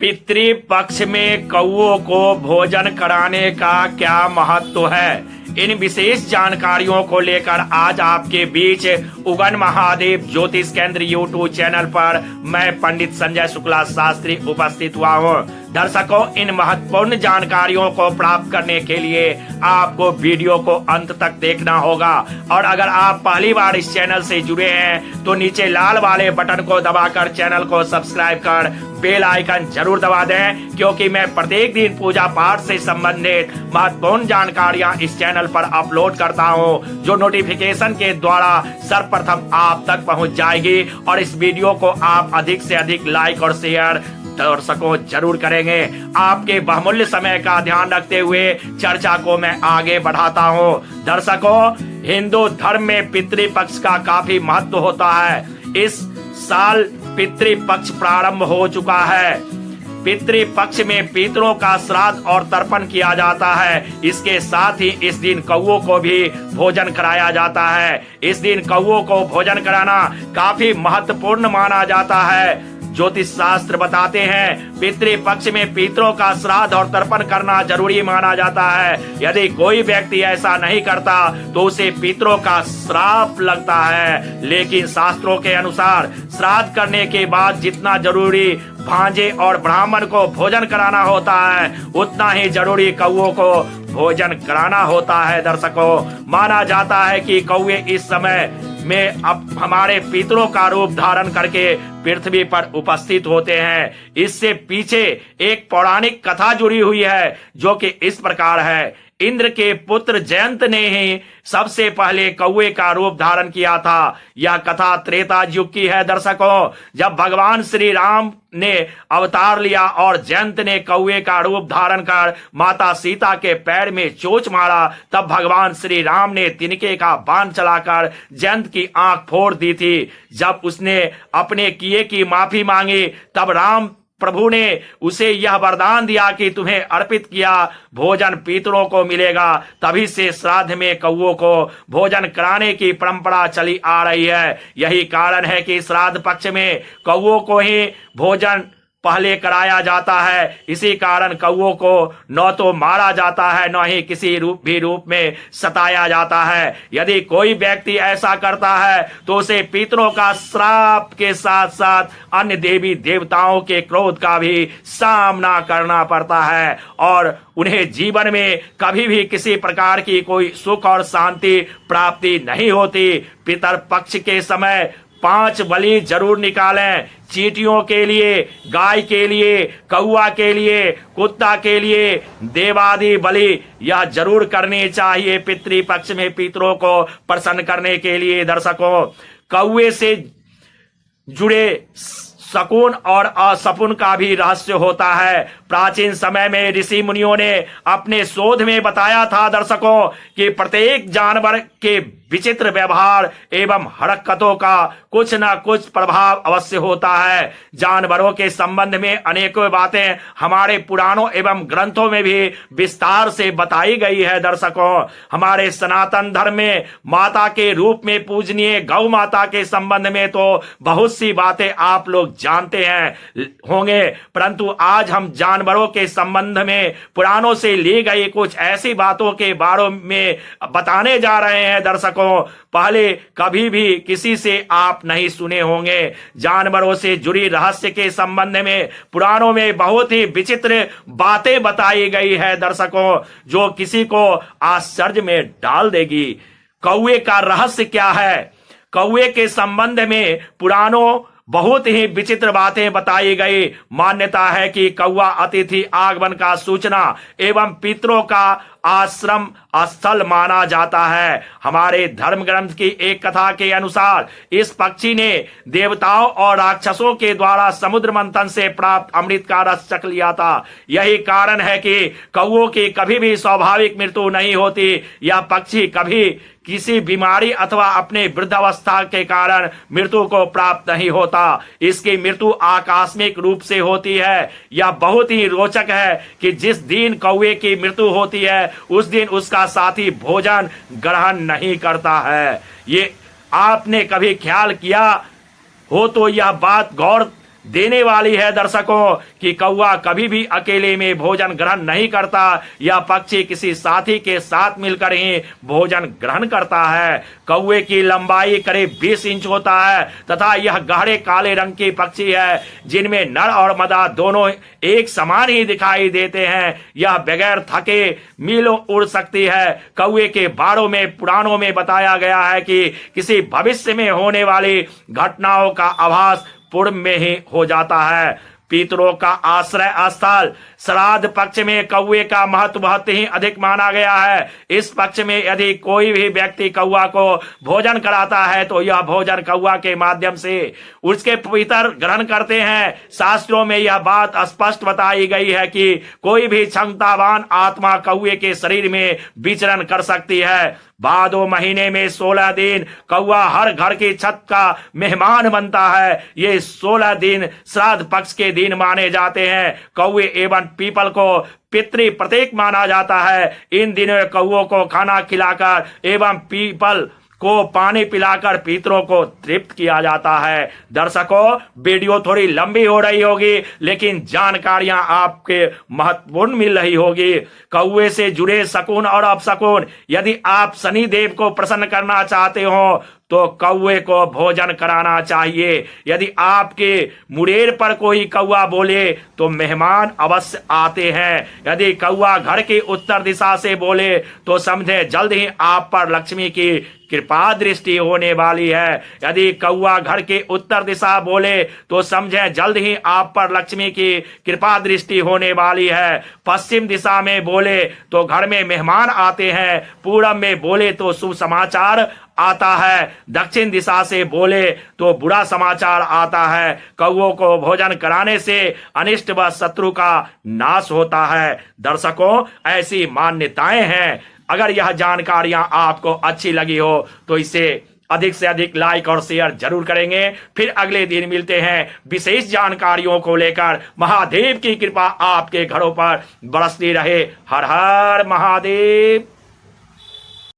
पितृपक्ष में कौओं को भोजन कराने का क्या महत्व है, इन विशेष जानकारियों को लेकर आज आपके बीच उगन महादेव ज्योतिष केंद्र यूट्यूब चैनल पर मैं पंडित संजय शुक्ला शास्त्री उपस्थित हुआ हूँ। दर्शकों, इन महत्वपूर्ण जानकारियों को प्राप्त करने के लिए आपको वीडियो को अंत तक देखना होगा और अगर आप पहली बार इस चैनल से जुड़े हैं तो नीचे लाल वाले बटन को दबाकर चैनल को सब्सक्राइब कर बेल आइकन जरूर दबा दें, क्योंकि मैं प्रत्येक दिन पूजा पाठ से संबंधित महत्वपूर्ण जानकारियां इस चैनल पर अपलोड करता हूं, जो नोटिफिकेशन के द्वारा सर्वप्रथम आप तक पहुंच जाएगी। और इस वीडियो को आप अधिक से अधिक लाइक और शेयर दर्शकों जरूर करेंगे। आपके बहुमूल्य समय का ध्यान रखते हुए चर्चा को मैं आगे बढ़ाता हूं। दर्शकों, हिंदू धर्म में पितृपक्ष का काफी महत्व होता है। इस साल पितृपक्ष प्रारंभ हो चुका है। पितृपक्ष में पितरों का श्राद्ध और तर्पण किया जाता है। इसके साथ ही इस दिन कौओं को भी भोजन कराया जाता है। इस दिन कौओं को भोजन कराना काफी महत्वपूर्ण माना जाता है। ज्योतिष शास्त्र बताते हैं पितृपक्ष में पितरों का श्राद्ध और तर्पण करना जरूरी माना जाता है। यदि कोई व्यक्ति ऐसा नहीं करता तो उसे पितरों का श्राप लगता है। लेकिन शास्त्रों के अनुसार श्राद्ध करने के बाद जितना जरूरी भांजे और ब्राह्मण को भोजन कराना होता है, उतना ही जरूरी कौओं को भोजन कराना होता है। दर्शकों, माना जाता है कि कौए इस समय में अब हमारे पितरों का रूप धारण करके पृथ्वी पर उपस्थित होते हैं। इससे पीछे एक पौराणिक कथा जुड़ी हुई है, जो कि इस प्रकार है। इंद्र के पुत्र जयंत ने ही सबसे पहले कौए का रूप धारण किया था। यह कथा त्रेता युग की है। दर्शकों, जब भगवान श्री राम ने अवतार लिया और जयंत ने कौए का रूप धारण कर माता सीता के पैर में चोंच मारा, तब भगवान श्री राम ने तिनके का बाण चलाकर जयंत की आंख फोड़ दी थी। जब उसने अपने किए की माफी मांगी, तब राम प्रभु ने उसे यह वरदान दिया कि तुम्हें अर्पित किया भोजन पितरों को मिलेगा। तभी से श्राद्ध में कौओं को भोजन कराने की परंपरा चली आ रही है। यही कारण है कि श्राद्ध पक्ष में कौओं को ही भोजन पहले कराया जाता है। इसी कारण कौओं को न तो मारा जाता है, न ही किसी रूप में सताया जाता है। यदि कोई व्यक्ति ऐसा करता है तो उसे पितरों का श्राप के साथ साथ अन्य देवी देवताओं के क्रोध का भी सामना करना पड़ता है और उन्हें जीवन में कभी भी किसी प्रकार की कोई सुख और शांति प्राप्ति नहीं होती। पितर पक्ष के समय 5 बलि जरूर निकालें। चींटियों के लिए, गाय के लिए, कौआ के लिए, कुत्ता के लिए देवादि बलि यह जरूर करनी चाहिए पितृपक्ष में पितरों को प्रसन्न करने के लिए। दर्शकों, कौए से जुड़े शकुन और अशकुन का भी रहस्य होता है। प्राचीन समय में ऋषि मुनियों ने अपने शोध में बताया था दर्शकों कि प्रत्येक जानवर के विचित्र व्यवहार एवं हरकतों का कुछ न कुछ प्रभाव अवश्य होता है। जानवरों के संबंध में अनेकों बातें हमारे पुराणों एवं ग्रंथों में भी विस्तार से बताई गई है। दर्शकों, हमारे सनातन धर्म में माता के रूप में पूजनीय गौ माता के संबंध में तो बहुत सी बातें आप लोग जानते हैं होंगे, परंतु आज हम जानवरों के संबंध में पुराणों से ली गई कुछ ऐसी बातों के बारे में बताने जा रहे हैं। दर्शकों, पहले कभी भी किसी से आप नहीं सुने होंगे। जानवरों से जुड़ी रहस्य के संबंध में पुराणों में बहुत ही विचित्र बातें बताई गई है दर्शकों, जो किसी को आश्चर्य में डाल देगी। कौए का रहस्य क्या है? कौए के संबंध में पुराणों बहुत ही विचित्र बातें बताई गई। मान्यता है कि कौआ अतिथि आगमन का सूचना एवं पितरों का आश्रम स्थल माना जाता है। हमारे धर्म ग्रंथ की एक कथा के अनुसार इस पक्षी ने देवताओं और राक्षसों के द्वारा समुद्र मंथन से प्राप्त अमृत का रस चख लिया था। यही कारण है कि कौओं की कभी भी स्वाभाविक मृत्यु नहीं होती। यह पक्षी कभी किसी बीमारी अथवा अपने वृद्धावस्था के कारण मृत्यु को प्राप्त नहीं होता। इसकी मृत्यु आकस्मिक रूप से होती है। यह बहुत ही रोचक है कि जिस दिन कौवे की मृत्यु होती है उस दिन उसका साथी भोजन ग्रहण नहीं करता है। ये आपने कभी ख्याल किया हो तो यह बात गौर देने वाली है दर्शकों कि कौवा कभी भी अकेले में भोजन ग्रहण नहीं करता। यह पक्षी किसी साथी के साथ मिलकर ही भोजन ग्रहण करता है। कौवे की लंबाई करीब 20 इंच होता है तथा यह गहरे काले रंग की पक्षी है जिनमें नर और मादा दोनों एक समान ही दिखाई देते हैं। यह बगैर थके मीलों उड़ सकती है। कौवे के बारों में पुराणों में बताया गया है कि किसी भविष्य में होने वाली घटनाओं का आभास पूर्व में ही हो जाता है। पितरों का आश्रय स्थल श्राद्ध पक्ष में कौवे का महत्व बहुत ही अधिक माना गया है। इस पक्ष में यदि कोई भी व्यक्ति कौवा को भोजन कराता है तो यह भोजन कौवा के माध्यम से उसके पितर ग्रहण करते हैं। शास्त्रों में यह बात स्पष्ट बताई गई है कि कोई भी क्षमतावान आत्मा कौवे के शरीर में विचरण कर सकती है। भादो महीने में 16 दिन कौवा हर घर की छत का मेहमान बनता है। ये 16 दिन श्राद्ध पक्ष के दिन माने जाते हैं। कौवे एवं पीपल को पितृ प्रतीक माना जाता है। इन दिनों कौवों को खाना खिलाकर एवं पीपल को पानी पिलाकर पितरों को तृप्त किया जाता है। दर्शकों, वीडियो थोड़ी लंबी हो रही होगी लेकिन जानकारियां आपके महत्वपूर्ण मिल रही होगी। कौवे से जुड़े शकुन और अपशकुन, यदि आप शनि देव को प्रसन्न करना चाहते हो तो कौवे को भोजन कराना चाहिए। यदि आपके मुड़ेर पर कोई कौवा बोले तो मेहमान अवश्य आते हैं। यदि कौवा घर की उत्तर दिशा से बोले तो समझे जल्द ही आप पर लक्ष्मी की कृपा दृष्टि होने वाली है। यदि कौवा घर के उत्तर दिशा बोले तो समझे जल्द ही आप पर लक्ष्मी की कृपा दृष्टि होने वाली है। पश्चिम दिशा में बोले तो घर में मेहमान आते हैं। पूरब में बोले तो शुभ समाचार आता है। दक्षिण दिशा से बोले तो बुरा समाचार आता है। कौवों को भोजन कराने से अनिष्ट व शत्रु का नाश होता है। दर्शकों, ऐसी मान्यताएं हैं। अगर यह जानकारियां आपको अच्छी लगी हो तो इसे अधिक से अधिक लाइक और शेयर जरूर करेंगे। फिर अगले दिन मिलते हैं विशेष जानकारियों को लेकर। महादेव की कृपा आपके घरों पर बरसती रहे। हर हर महादेव।